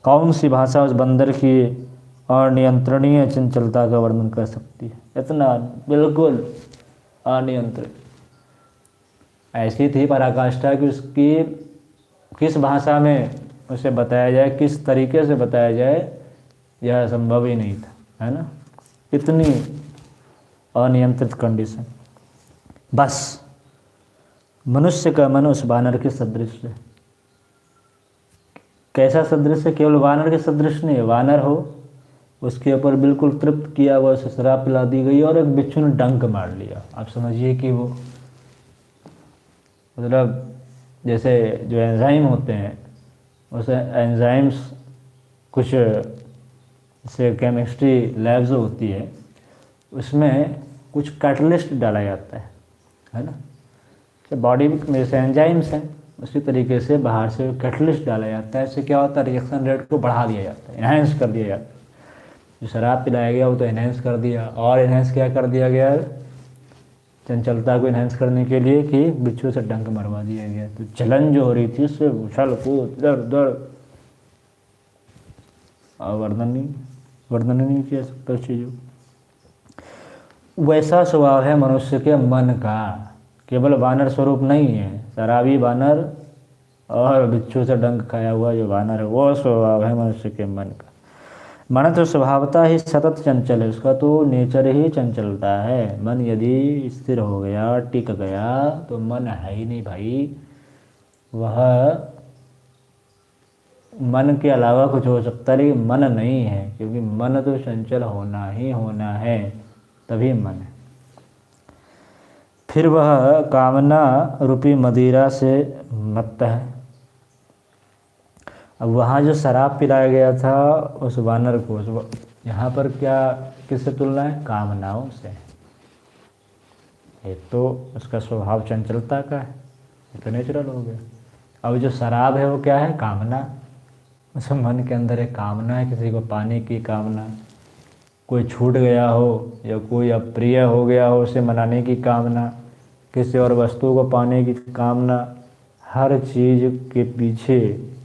कौन सी भाषा उस बंदर की अनियंत्रणीय चंचलता का वर्णन कर सकती है? इतना बिल्कुल अनियंत्रित, ऐसी थी पराकाष्ठा कि उसकी किस भाषा में उसे बताया जाए, किस तरीके से बताया जाए, यह संभव ही नहीं था, है ना। इतनी अनियंत्रित कंडीशन। बस मनुष्य का मन उस बानर के सदृश है। कैसा सदृश है? केवल वानर के सदृश नहीं है, वानर हो, उसके ऊपर बिल्कुल तृप्त किया हुआ, उसे शराब पिला दी गई और एक बिच्छू ने डंक मार लिया। आप समझिए कि वो मतलब जैसे जो एंजाइम होते हैं, उस एंजाइम्स कुछ जैसे केमिस्ट्री लैब्स होती है, उसमें कुछ कैटलिस्ट डाला जाता है ना। तो बॉडी में जैसे एंजाइम्स हैं, उसी तरीके से बाहर से कैटलिस्ट डाला जाता है। इससे क्या होता है, रिएक्शन रेट को बढ़ा दिया जाता है, इन्हेंस कर दिया जाता है। जो शराब पिलाया गया वो तो इन्हेंस कर दिया, और इन्हेंस क्या कर दिया गया, चंचलता को इन्हेंस करने के लिए कि बिच्छू से डंक मरवा दिया गया। तो जलन जो हो रही थी उससे उछल कूद दर दर, और वर्णन नहीं किया सकता उस चीज़ों। वैसा स्वभाव है मनुष्य के मन का, केवल वानर स्वरूप नहीं है। शराबी वानर और बिच्छू से डंक खाया हुआ जो वानर है, वो स्वभाव है मनुष्य के मन का। मन तो स्वभावता ही सतत चंचल है, उसका तो नेचर ही चंचलता है। मन यदि स्थिर हो गया, टिक गया, तो मन है ही नहीं भाई। वह मन के अलावा कुछ हो सकता है, लेकिन मन नहीं है, क्योंकि मन तो चंचल होना ही होना है, तभी मन है। फिर वह कामना रूपी मदिरा से मत्त है। अब वहाँ जो शराब पिलाया गया था उस वानर को, यहाँ पर क्या किससे तुलना है, कामनाओं से। एक तो उसका स्वभाव चंचलता का है, ये तो नेचुरल हो गया। अब जो शराब है वो क्या है, कामना। उस मन के अंदर एक कामना है, किसी को पाने की कामना, कोई छूट गया हो या कोई अप्रिय हो गया हो उसे मनाने की कामना, किसी और वस्तु को पाने की कामना। हर चीज़ के पीछे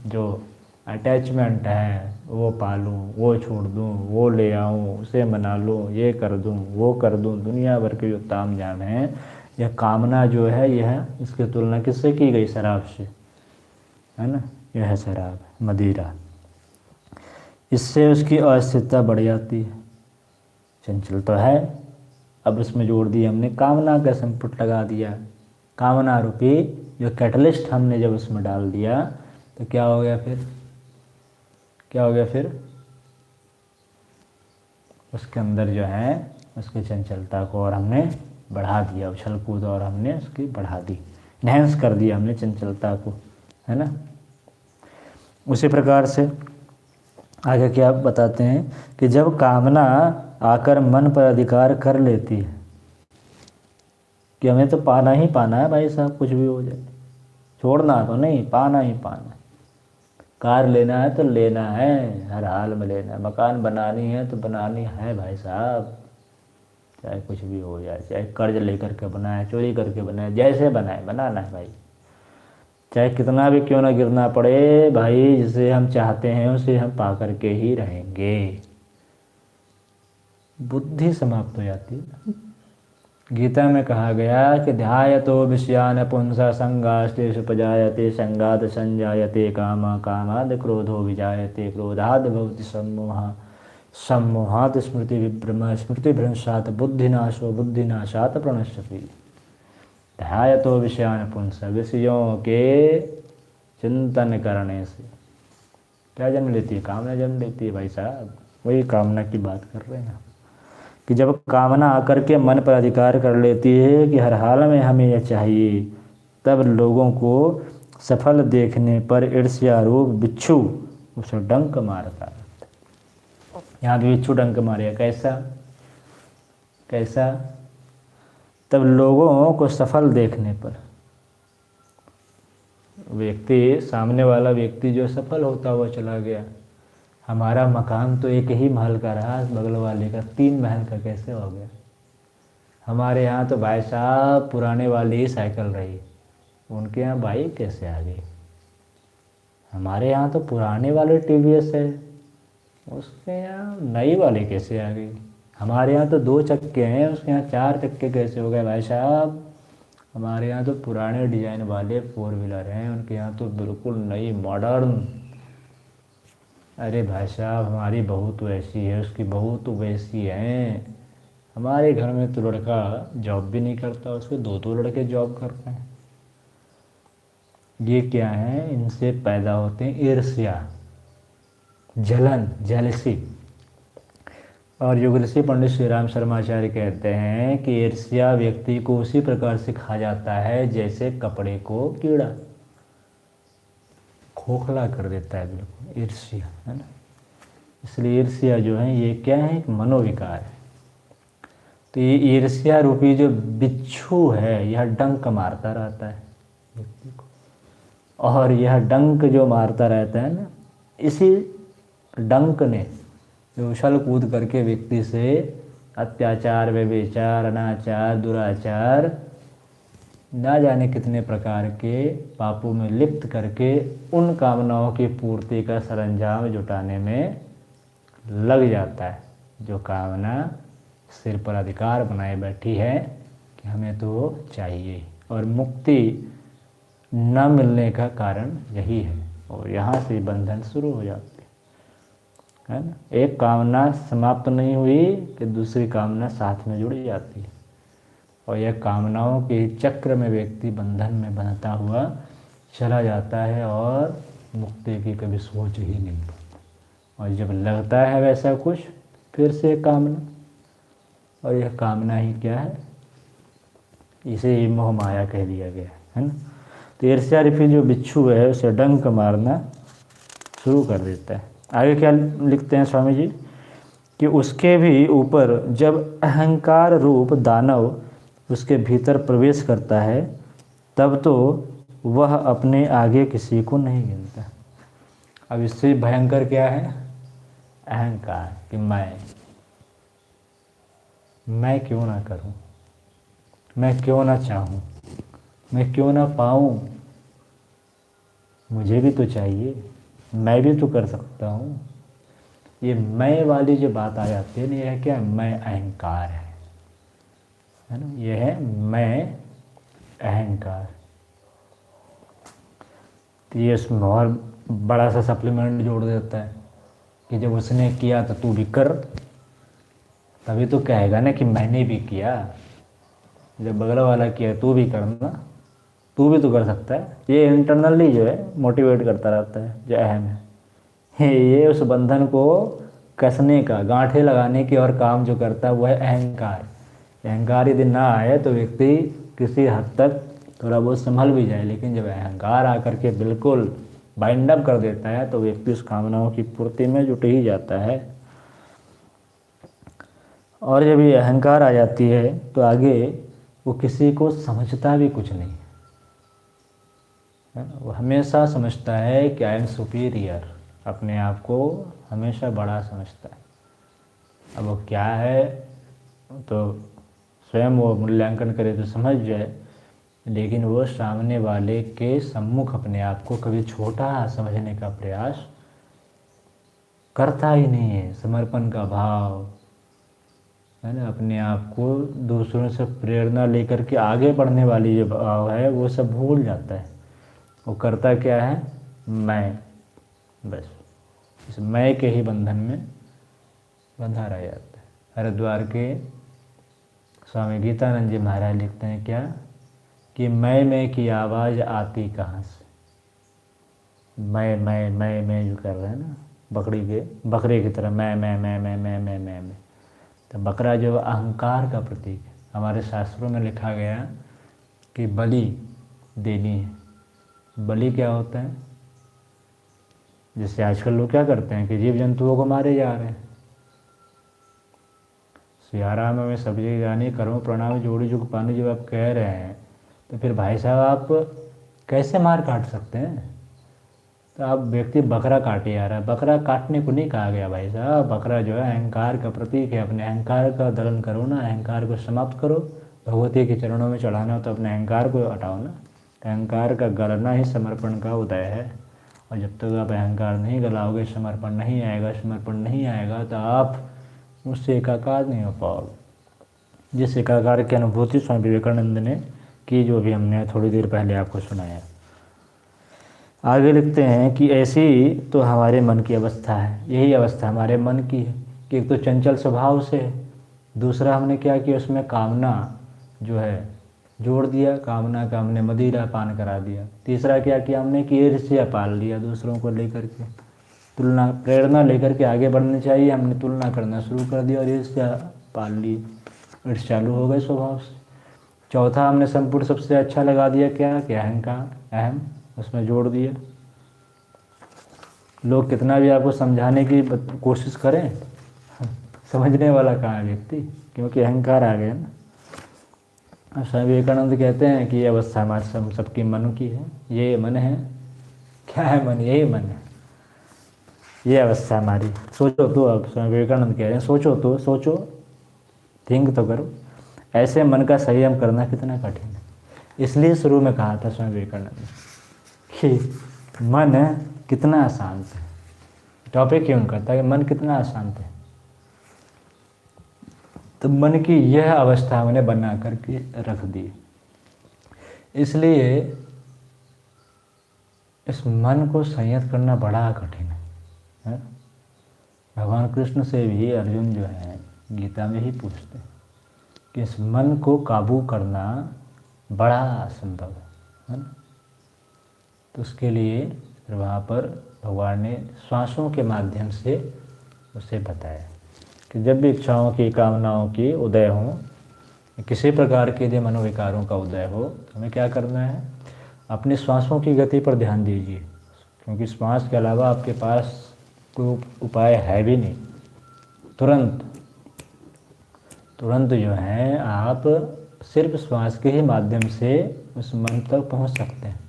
जो अटैचमेंट है, वो पालूं, वो छोड़ दूं, वो ले आऊं, उसे मना लूं, ये कर दूं, वो कर दूं, दुनिया भर के जो ताम झाम हैं, यह कामना जो है, यह इसकी तुलना किससे की गई, शराब से, है ना। यह है शराब, मदिरा। इससे उसकी अस्थिरता बढ़ जाती है। चंचल तो है, अब इसमें जोड़ दिया हमने कामना का संपुट लगा दिया, कामना रूपी जो कैटलिस्ट हमने जब उसमें डाल दिया, तो क्या हो गया फिर, क्या हो गया फिर, उसके अंदर जो है उसकी चंचलता को और हमने बढ़ा दिया, उछल कूद और हमने उसकी बढ़ा दी, इन्हेंस कर दिया हमने चंचलता को, है ना। उसी प्रकार से आगे क्या बताते हैं कि जब कामना आकर मन पर अधिकार कर लेती है कि हमें तो पाना ही पाना है भाई साहब, कुछ भी हो जाए, छोड़ना तो नहीं, पाना ही पाना है। कार लेना है तो लेना है, हर हाल में लेना है। मकान बनानी है तो बनानी है भाई साहब, चाहे कुछ भी हो जाए, चाहे कर्ज लेकर के बनाए, चोरी करके बनाए, जैसे बनाए बनाना है भाई, चाहे कितना भी क्यों ना गिरना पड़े भाई, जिसे हम चाहते हैं उसे हम पा करके ही रहेंगे। बुद्धि समाप्त हो जाती है। गीता में कहा गया कि ध्यायतो विषयान पुंसा संगास्तेषु उपजायते, संगाद संजायते कामा, कामाद क्रोधो विजायते, क्रोधाद भवति सम्मोहा, सम्मोहात् स्मृति विभ्रम, स्मृति भ्रंशात् बुद्धिनाशो, बुद्धिनाशात् प्रणश्यति। ध्यायतो विषयान पुंस, विषयों के चिंतन करने से क्या जन्म लेती है, कामना जन्म लेती है भाई साहब। वही कामना की बात कर रहे हैं कि जब कामना आकर के मन पर अधिकार कर लेती है कि हर हाल में हमें यह चाहिए, तब लोगों को सफल देखने पर ईर्ष्या रूप बिच्छू उसे डंक मारता है। यहाँ भी बिच्छू डंक मारेगा, कैसा कैसा, तब लोगों को सफल देखने पर, व्यक्ति, सामने वाला व्यक्ति जो सफल होता हुआ चला गया, हमारा मकान तो एक ही महल का रहा, बगल वाले का 3 महल का कैसे हो गया। हमारे यहाँ तो भाई साहब पुराने वाली ही साइकिल रही, उनके यहाँ बाइक कैसे आ गई। हमारे यहाँ तो पुराने वाले टीवीएस है, उसके यहाँ नई वाली कैसे आ गई। हमारे यहाँ तो 2 चक्के हैं, उसके यहाँ 4 चक्के कैसे हो गए भाई साहब। हमारे यहाँ तो पुराने डिजाइन वाले 4 व्हीलर हैं, उनके यहाँ तो बिल्कुल नई मॉडर्न। अरे भाई साहब हमारी बहू तो ऐसी है, उसकी बहू तो वैसी है। हमारे घर में तो लड़का जॉब भी नहीं करता, उसके 2 लड़के जॉब करते हैं। ये क्या है, इनसे पैदा होते हैं ईर्ष्या, जलन, जेलसी। और योग ऋषि पंडित श्री राम शर्माचार्य कहते हैं कि ईर्ष्या व्यक्ति को उसी प्रकार से खा जाता है जैसे कपड़े को कीड़ा, खोखला कर देता है बिल्कुल, ईर्ष्या, है ना। इसलिए ईर्ष्या जो है ये क्या है, एक मनोविकार है। तो ये ईर्ष्या रूपी जो बिच्छू है यह डंक मारता रहता है व्यक्ति को। और यह डंक जो मारता रहता है ना, इसी डंक ने जो उछल कूद करके व्यक्ति से अत्याचार, व्यभिचार, अनाचार, दुराचार, ना जाने कितने प्रकार के पापों में लिप्त करके उन कामनाओं की पूर्ति का सरंजाम जुटाने में लग जाता है। जो कामना सिर पर अधिकार बनाए बैठी है कि हमें तो चाहिए, और मुक्ति न मिलने का कारण यही है, और यहाँ से बंधन शुरू हो जाते है ना। एक कामना समाप्त नहीं हुई कि दूसरी कामना साथ में जुड़ जाती है, और यह कामनाओं के चक्र में व्यक्ति बंधन में बंधता हुआ चला जाता है और मुक्ति की कभी सोच ही नहीं पाता। और जब लगता है वैसा कुछ, फिर से कामना, और यह कामना ही क्या है, इसे ही मोह माया कह दिया गया है ना। तो ईर्ष्या रूपी जो बिच्छू है उसे डंक मारना शुरू कर देता है। आगे क्या लिखते हैं स्वामी जी कि उसके भी ऊपर जब अहंकार रूप दानव उसके भीतर प्रवेश करता है, तब तो वह अपने आगे किसी को नहीं गिनता। अब इससे भयंकर क्या है, अहंकार, कि मैं क्यों ना करूं, मैं क्यों ना चाहूं, मैं क्यों ना पाऊं, मुझे भी तो चाहिए, मैं भी तो कर सकता हूँ। ये मैं वाली जो बात आ जाती है ना, यह क्या, मैं अहंकार है ना, यह है मैं अहंकार। तो ये इसमें और बड़ा सा सप्लीमेंट जोड़ देता है कि जब उसने किया तो तू भी कर, तभी तो कहेगा ना कि मैंने भी किया। जब बगल वाला किया तू भी करना, तू भी तो कर सकता है। ये इंटरनली जो है मोटिवेट करता रहता है, जो अहम है। ये उस बंधन को कसने का, गांठे लगाने की और काम जो करता है वह है अहंकार। अहंकार यदि ना आए तो व्यक्ति किसी हद तक थोड़ा बहुत संभल भी जाए, लेकिन जब अहंकार आकर के बिल्कुल बाइंड अप कर देता है तो व्यक्ति उस कामनाओं की पूर्ति में जुट ही जाता है। और जब ये अहंकार आ जाती है तो आगे वो किसी को समझता भी कुछ नहीं है ना। वो हमेशा समझता है कि आई एम सुपीरियर, अपने आप को हमेशा बड़ा समझता है। अब वो क्या है तो स्वयं वो मूल्यांकन करे तो समझ जाए, लेकिन वो सामने वाले के सम्मुख अपने आप को कभी छोटा समझने का प्रयास करता ही नहीं है। समर्पण का भाव है ना, अपने आप को दूसरों से प्रेरणा लेकर के आगे बढ़ने वाली जो भाव है वो सब भूल जाता है। वो करता क्या है, मैं, बस इस मैं के ही बंधन में बंधा रह जाता है। हरिद्वार के स्वामी गीतानंद जी महाराज लिखते हैं क्या कि मैं की आवाज़ आती कहाँ से। मैं जो कर रहे हैं ना, बकरे की तरह मैं। तो बकरा जो अहंकार का प्रतीक है। हमारे शास्त्रों में लिखा गया कि बलि देनी है। बलि क्या होता है, जैसे आजकल लोग क्या करते हैं कि जीव जंतुओं को मारे जा रहे हैं। सियाराम में सब जगह जानी करो प्रणाम जोड़ी जुग पानी, जब आप कह रहे हैं तो फिर भाई साहब आप कैसे मार काट सकते हैं। तो आप व्यक्ति बकरा काटे जा रहा है, बकरा काटने को नहीं कहा गया भाई साहब। बकरा जो है अहंकार का प्रतीक है। अपने अहंकार का दलन करो ना, अहंकार को समाप्त करो। भगवती के चरणों में चढ़ाना हो तो अपने अहंकार को हटाओ ना। अहंकार का गलना ही समर्पण का उदय है। और जब तक आप अहंकार नहीं गलाओगे, समर्पण नहीं आएगा तो आप उससे एकाकार नहीं हो पाओगे। जिस एकाकार की अनुभूति स्वामी विवेकानंद ने की, जो भी हमने थोड़ी देर पहले आपको सुनाया। आगे लिखते हैं कि ऐसी तो हमारे मन की अवस्था है। यही अवस्था हमारे मन की है कि एक तो चंचल स्वभाव से है, दूसरा हमने क्या किया, उसमें कामना जो है जोड़ दिया, कामना का हमने मदिरा पान करा दिया। तीसरा क्या किया हमने कि ईर्ष्या पाल लिया, दूसरों को लेकर के तुलना, प्रेरणा लेकर के आगे बढ़ना चाहिए, हमने तुलना करना शुरू कर दिया और ईर्ष्या पाल ली, ईर्ष्या चालू हो गए स्वभाव से। चौथा हमने संपूर्ण सबसे अच्छा लगा दिया क्या कि अहंकार, अहम, उसमें जोड़ दिया। लोग कितना भी आपको समझाने की कोशिश करें, समझने वाला कहाँ है व्यक्ति, क्योंकि अहंकार आ गया ना। स्वामी विवेकानंद कहते हैं कि ये अवस्था हमारे सबकी मन की है। ये मन है क्या है मन? यही मन है। ये अवस्था हमारी। सोचो तो, अब स्वामी विवेकानंद कह रहे हैं सोचो तो, सोचो, थिंक तो करो। ऐसे मन का संयम करना कितना कठिन है। इसलिए शुरू में कहा था स्वामी विवेकानंद ने कि मन कितना अशांत है। टॉपिक क्यों करता है कि मन कितना अशांत है। तो मन की यह अवस्था उन्हें बना करके रख दी। इसलिए इस मन को संयत करना बड़ा कठिन है। भगवान कृष्ण से भी अर्जुन जो है गीता में ही पूछते हैं कि इस मन को काबू करना बड़ा असंभव है ना। तो उसके लिए फिर वहाँ पर भगवान ने श्वासों के माध्यम से उसे बताया कि जब भी इच्छाओं की, कामनाओं की उदय हो, किसी प्रकार के जो मनोविकारों का उदय हो, तो हमें क्या करना है? अपने श्वासों की गति पर ध्यान दीजिए, क्योंकि श्वास के अलावा आपके पास कोई उपाय है भी नहीं। तुरंत जो है आप सिर्फ श्वास के ही माध्यम से उस मन तक पहुंच सकते हैं।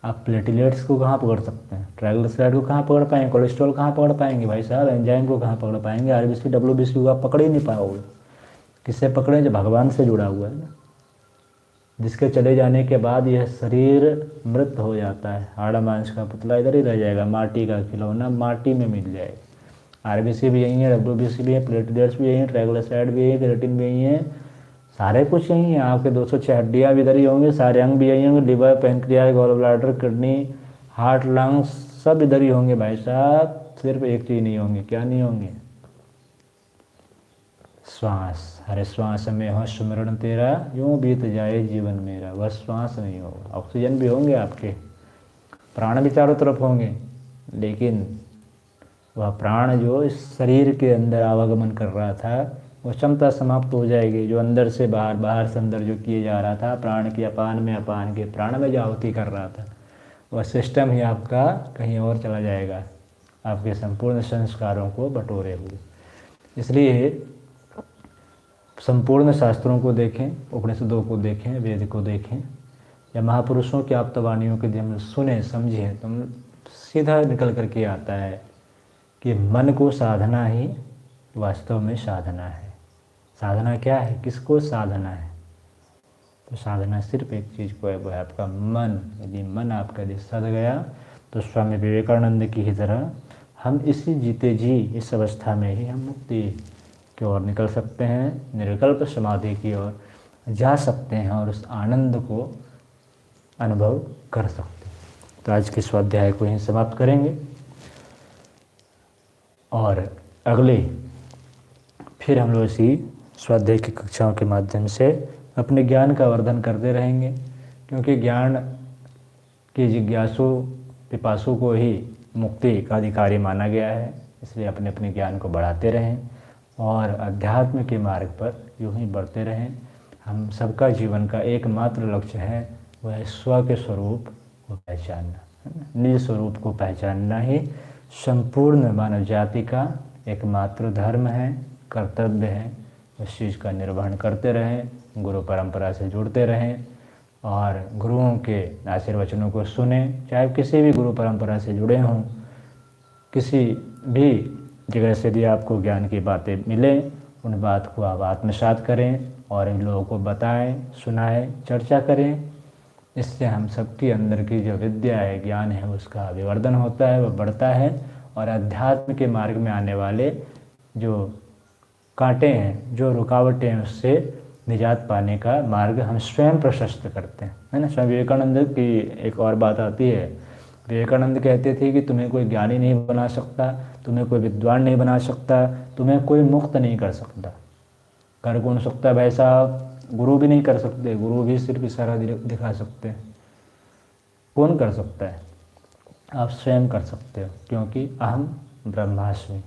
आप प्लेटलेट्स को कहाँ पकड़ सकते हैं? ट्राइग्लिसराइड को कहाँ पकड़ पाएंगे? कोलेस्ट्रॉल कहाँ पकड़ पाएंगे भाई साहब? एंजाइम को कहाँ पकड़ पाएंगे? आरबीसी, डब्ल्यूबीसी को आप पकड़ ही नहीं पाओगे। किससे पकड़ें? जो भगवान से जुड़ा हुआ है ना, जिसके चले जाने के बाद यह शरीर मृत हो जाता है। हाड़ा मांस का पुतला इधर ही रह जाएगा, माटी का खिलौना माटी में मिल जाएगा। आरबीसी भी यही है, डब्ल्यूबीसी भी है, प्लेटलेट्स भी यही है, ट्राइग्लिसराइड भी यही है, क्रिएटिन भी यही है, सारे कुछ यही है। आपके 206 हड्डियाँ भी इधर ही होंगे, सारे अंग भी यही होंगे, liver, pancreas, gall bladder, kidney, heart, lungs सब इधर ही होंगे भाई साहब। सिर्फ एक चीज़ नहीं होंगे। क्या नहीं होंगे? श्वास। हरे श्वास में हो सुमिरन तेरा, यूँ बीत जाए जीवन मेरा। वह श्वास नहीं होगा। ऑक्सीजन भी होंगे आपके, प्राण भी चारों तरफ होंगे, लेकिन वह प्राण जो इस शरीर के अंदर आवागमन कर रहा था, वो क्षमता समाप्त हो जाएगी। जो अंदर से बाहर, बाहर से अंदर जो किए जा रहा था, प्राण की अपान में, अपान के प्राण में जो आहुति कर रहा था, वह सिस्टम ही आपका कहीं और चला जाएगा, आपके संपूर्ण संस्कारों को बटोरे हुए। इसलिए संपूर्ण शास्त्रों को देखें, उपनिषदों को देखें, वेद को देखें, या महापुरुषों की आप्तवाणियों के हम सुने समझें, तो सीधा निकल करके आता है कि मन को साधना ही वास्तव में साधना है। साधना क्या है? किसको साधना है? तो साधना सिर्फ एक चीज़ को है, वो है आपका मन। यदि मन आपका यदि सध गया, तो स्वामी विवेकानंद की ही तरह हम इसी जीते जी इस अवस्था में ही हम मुक्ति की ओर निकल सकते हैं, निर्विकल्प समाधि की ओर जा सकते हैं और उस आनंद को अनुभव कर सकते हैं। तो आज के स्वाध्याय को यहीं समाप्त करेंगे और अगले फिर हम लोग इसी स्वाध्याय की कक्षाओं के माध्यम से अपने ज्ञान का वर्धन करते रहेंगे, क्योंकि ज्ञान के जिज्ञासु पिपासु को ही मुक्ति का अधिकारी माना गया है। इसलिए अपने अपने ज्ञान को बढ़ाते रहें और अध्यात्म के मार्ग पर यूँ ही बढ़ते रहें। हम सबका जीवन का एकमात्र लक्ष्य है, वह है स्व के स्वरूप को पहचानना। निज स्वरूप को पहचानना ही संपूर्ण मानव जाति का एकमात्र धर्म है, कर्तव्य है। उस चीज़ का निर्वहन करते रहें, गुरु परंपरा से जुड़ते रहें और गुरुओं के आशीर्वचनों को सुने। चाहे किसी भी गुरु परंपरा से जुड़े हों, किसी भी जगह से यदि आपको ज्ञान की बातें मिलें, उन बात को आप आत्मसात करें और इन लोगों को बताएं, सुनाएं, चर्चा करें। इससे हम सबके अंदर की जो विद्या है, ज्ञान है, उसका विवर्धन होता है, वह बढ़ता है और अध्यात्म के मार्ग में आने वाले जो कांटे हैं, जो रुकावटें हैं, उससे निजात पाने का मार्ग हम स्वयं प्रशस्त करते हैं, है ना। स्वामी विवेकानंद की एक और बात आती है। विवेकानंद कहते थे कि तुम्हें कोई ज्ञानी नहीं बना सकता, तुम्हें कोई विद्वान नहीं बना सकता, तुम्हें कोई मुक्त नहीं कर सकता। कर कौन सकता है भाई साहब? गुरु भी नहीं कर सकते। गुरु भी सिर्फ इशारा दिखा सकते हैं। कौन कर सकता है? आप स्वयं कर सकते हो, क्योंकि अहम ब्रह्मास्मि।